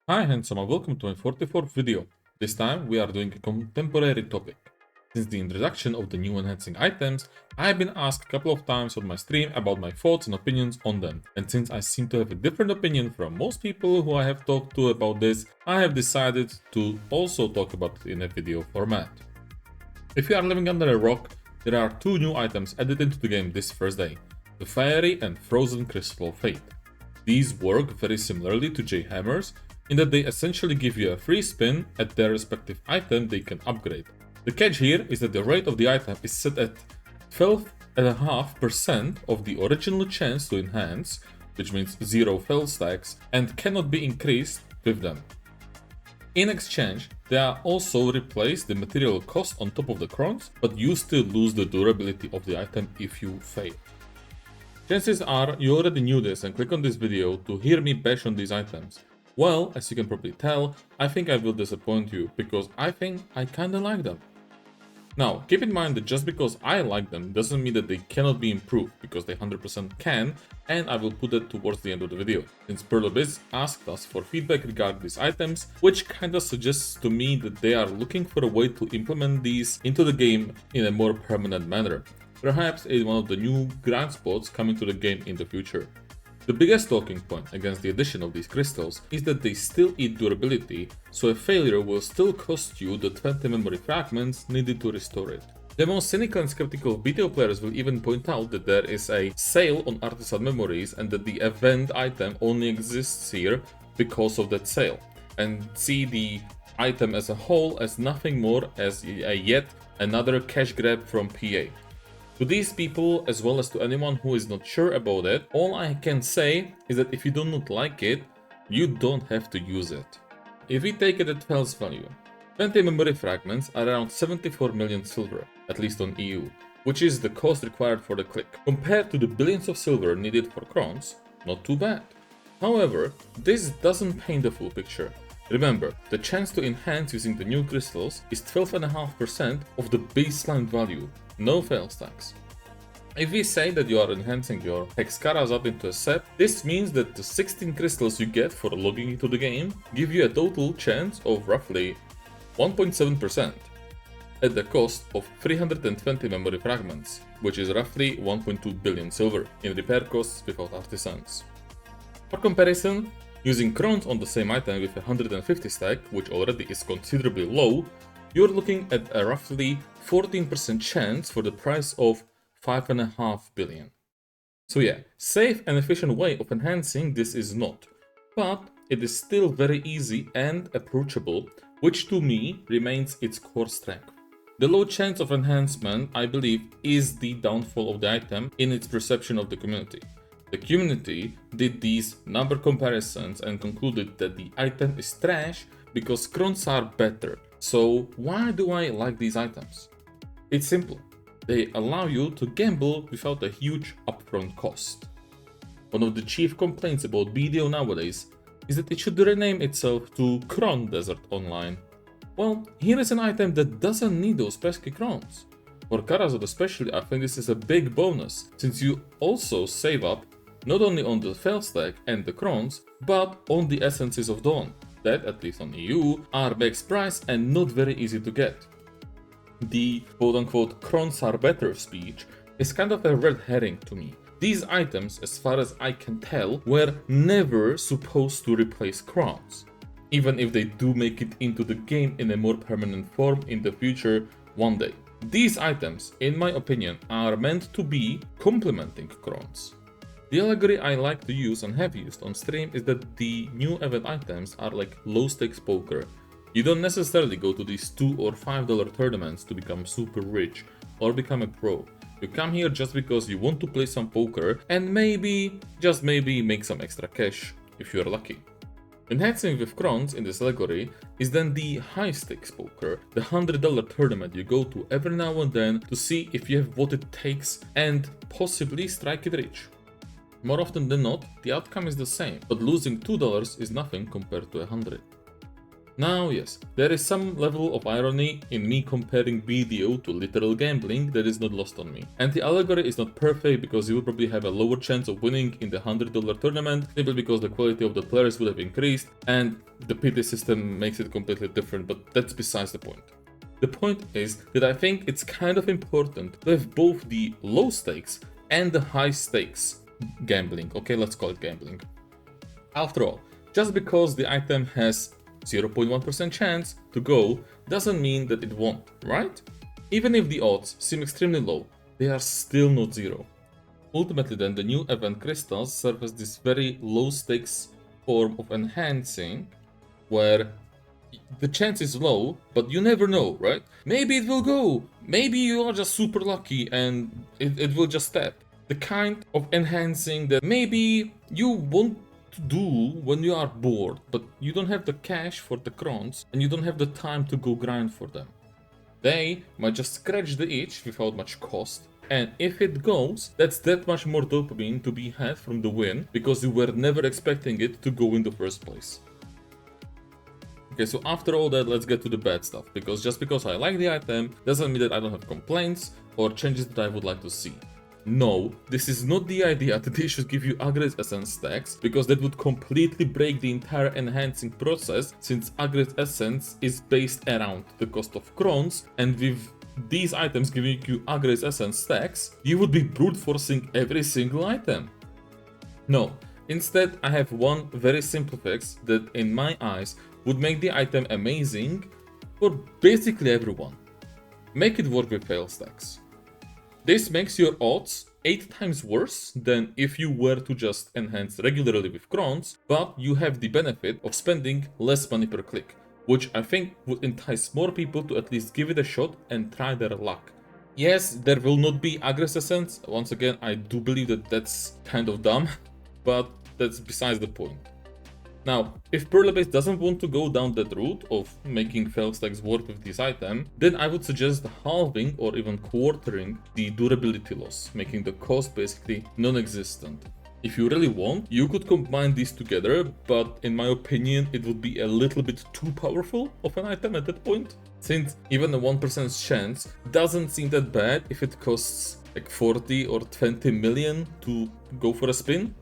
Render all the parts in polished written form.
Hi handsome and welcome to my 44th video. This time we are doing a contemporary topic. Since the introduction of the new enhancing items, I have been asked a couple of times on my stream about my thoughts and opinions on them. And since I seem to have a different opinion from most people who I have talked to about this, I have decided to also talk about it in a video format. If you are living under a rock, there are two new items added into the game this Thursday, the Fiery and Frozen Crystal Fate. These work very similarly to J-Hammers, in that they essentially give you a free spin at their respective item they can upgrade. The catch here is that the rate of the item is set at 12.5% of the original chance to enhance, which means 0 fail stacks, and cannot be increased with them. In exchange, they are also replace the material cost on top of the crowns, but you still lose the durability of the item if you fail. Chances are you already knew this and click on this video to hear me bash on these items. Well, as you can probably tell, I think I will disappoint you, because I think I kinda like them. Now, keep in mind that just because I like them doesn't mean that they cannot be improved, because they 100% can, and I will put that towards the end of the video. Since Pearl asked us for feedback regarding these items, which kinda suggests to me that they are looking for a way to implement these into the game in a more permanent manner. Perhaps it's one of the new grind spots coming to the game in the future. The biggest talking point against the addition of these crystals is that they still eat durability, so a failure will still cost you the 20 memory fragments needed to restore it. The most cynical and skeptical BTO players will even point out that there is a sale on artisan memories and that the event item only exists here because of that sale, and see the item as a whole as nothing more as yet another cash grab from PA. To these people, as well as to anyone who is not sure about it, all I can say is that if you do not like it, you don't have to use it. If we take it at face value, 20 memory fragments are around 74 million silver, at least on EU, which is the cost required for the click. Compared to the billions of silver needed for crowns, not too bad. However, this doesn't paint the full picture. Remember, the chance to enhance using the new crystals is 12.5% of the baseline value, no fail stacks. If we say that you are enhancing your Hexcaras up into a set, this means that the 16 crystals you get for logging into the game give you a total chance of roughly 1.7%, at the cost of 320 memory fragments, which is roughly 1.2 billion silver in repair costs without artisans. For comparison, using crowns on the same item with a 150 stack, which already is considerably low, you're looking at a roughly 14% chance for the price of 5.5 billion. So yeah, safe and efficient way of enhancing this is not, but it is still very easy and approachable, which to me remains its core strength. The low chance of enhancement, I believe, is the downfall of the item in its perception of the community. The community did these number comparisons and concluded that the item is trash because crowns are better. So why do I like these items? It's simple. They allow you to gamble without a huge upfront cost. One of the chief complaints about BDO nowadays is that it should rename itself to Crown Desert Online. Well, here is an item that doesn't need those pesky crowns. For Karazot especially, I think this is a big bonus, since you also save up not only on the fail stack and the crowns, but on the essences of Dawn, that, at least on EU, are max price and not very easy to get. The quote-unquote crowns are better speech is kind of a red herring to me. These items, as far as I can tell, were never supposed to replace crowns, even if they do make it into the game in a more permanent form in the future one day. These items, in my opinion, are meant to be complementing crowns. The allegory I like to use and have used on stream is that the new event items are like low stakes poker. You don't necessarily go to these $2 or $5 tournaments to become super rich or become a pro. You come here just because you want to play some poker and maybe, just maybe, make some extra cash if you are lucky. Enhancing with crowns in this allegory is then the high stakes poker, the $100 tournament you go to every now and then to see if you have what it takes and possibly strike it rich. More often than not, the outcome is the same, but losing $2 is nothing compared to $100. Now yes, there is some level of irony in me comparing BDO to literal gambling that is not lost on me. And the allegory is not perfect because you will probably have a lower chance of winning in the $100 tournament simply because the quality of the players would have increased and the PT system makes it completely different, but that's besides the point. The point is that I think it's kind of important to have both the low stakes and the high stakes gambling. Okay, let's call it gambling. After all, just because the item has 0.1% chance to go doesn't mean that it won't, right? Even if the odds seem extremely low, they are still not zero. Ultimately then, the new event crystals serve as this very low stakes form of enhancing where the chance is low, but you never know, right? Maybe it will go, maybe you are just super lucky and it will just tap. The kind of enhancing that maybe you want to do when you are bored, but you don't have the cash for the crons and you don't have the time to go grind for them. They might just scratch the itch without much cost, and if it goes, that's that much more dopamine to be had from the win because you were never expecting it to go in the first place. Okay, so after all that, let's get to the bad stuff, because just because I like the item doesn't mean that I don't have complaints or changes that I would like to see. No, this is not the idea that they should give you Agres Essence stacks, because that would completely break the entire enhancing process, since Agres Essence is based around the cost of crons, and with these items giving you Agres Essence stacks, you would be brute forcing every single item. No, instead I have one very simple fix that in my eyes would make the item amazing for basically everyone. Make it work with fail stacks. This makes your odds 8 times worse than if you were to just enhance regularly with crons, but you have the benefit of spending less money per click, which I think would entice more people to at least give it a shot and try their luck. Yes, there will not be Agres Essence. Once again, I do believe that that's kind of dumb, but that's besides the point. Now, if Perlebase doesn't want to go down that route of making fail stacks work with this item, then I would suggest halving or even quartering the durability loss, making the cost basically non-existent. If you really want, you could combine these together, but in my opinion it would be a little bit too powerful of an item at that point, since even a 1% chance doesn't seem that bad if it costs like 40 or 20 million to go for a spin.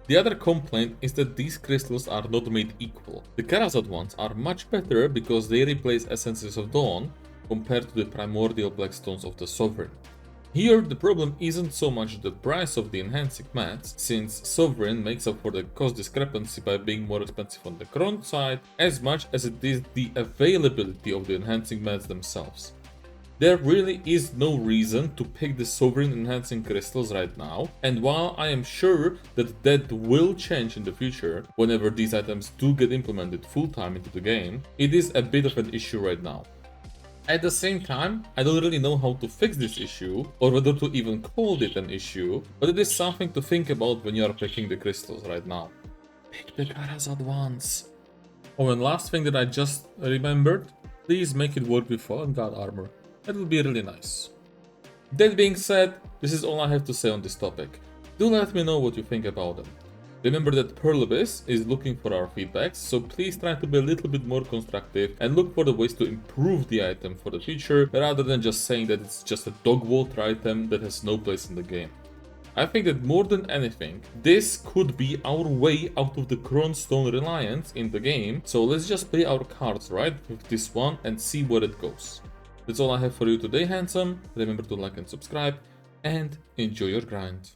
The other complaint is that these crystals are not made equal. The Karazad ones are much better because they replace Essences of Dawn compared to the primordial black stones of the Sovereign. Here the problem isn't so much the price of the enhancing mats, since Sovereign makes up for the cost discrepancy by being more expensive on the Cron side, as much as it is the availability of the enhancing mats themselves. There really is no reason to pick the Sovereign enhancing crystals right now, and while I am sure that will change in the future whenever these items do get implemented full-time into the game, it is a bit of an issue right now. At the same time, I don't really know how to fix this issue, or whether to even call it an issue, but it is something to think about when you are picking the crystals right now. Pick the Karazad ones. Oh, and last thing that I just remembered, please make it work with Fallen God armor. That would be really nice. That being said, this is all I have to say on this topic. Do let me know what you think about them. Remember that Perlebase is looking for our feedbacks, so please try to be a little bit more constructive and look for the ways to improve the item for the future, rather than just saying that it's just a dog water item that has no place in the game. I think that more than anything, this could be our way out of the Cronstone reliance in the game, so let's just play our cards right with this one and see where it goes. That's all I have for you today, handsome. Remember to like and subscribe, and enjoy your grind.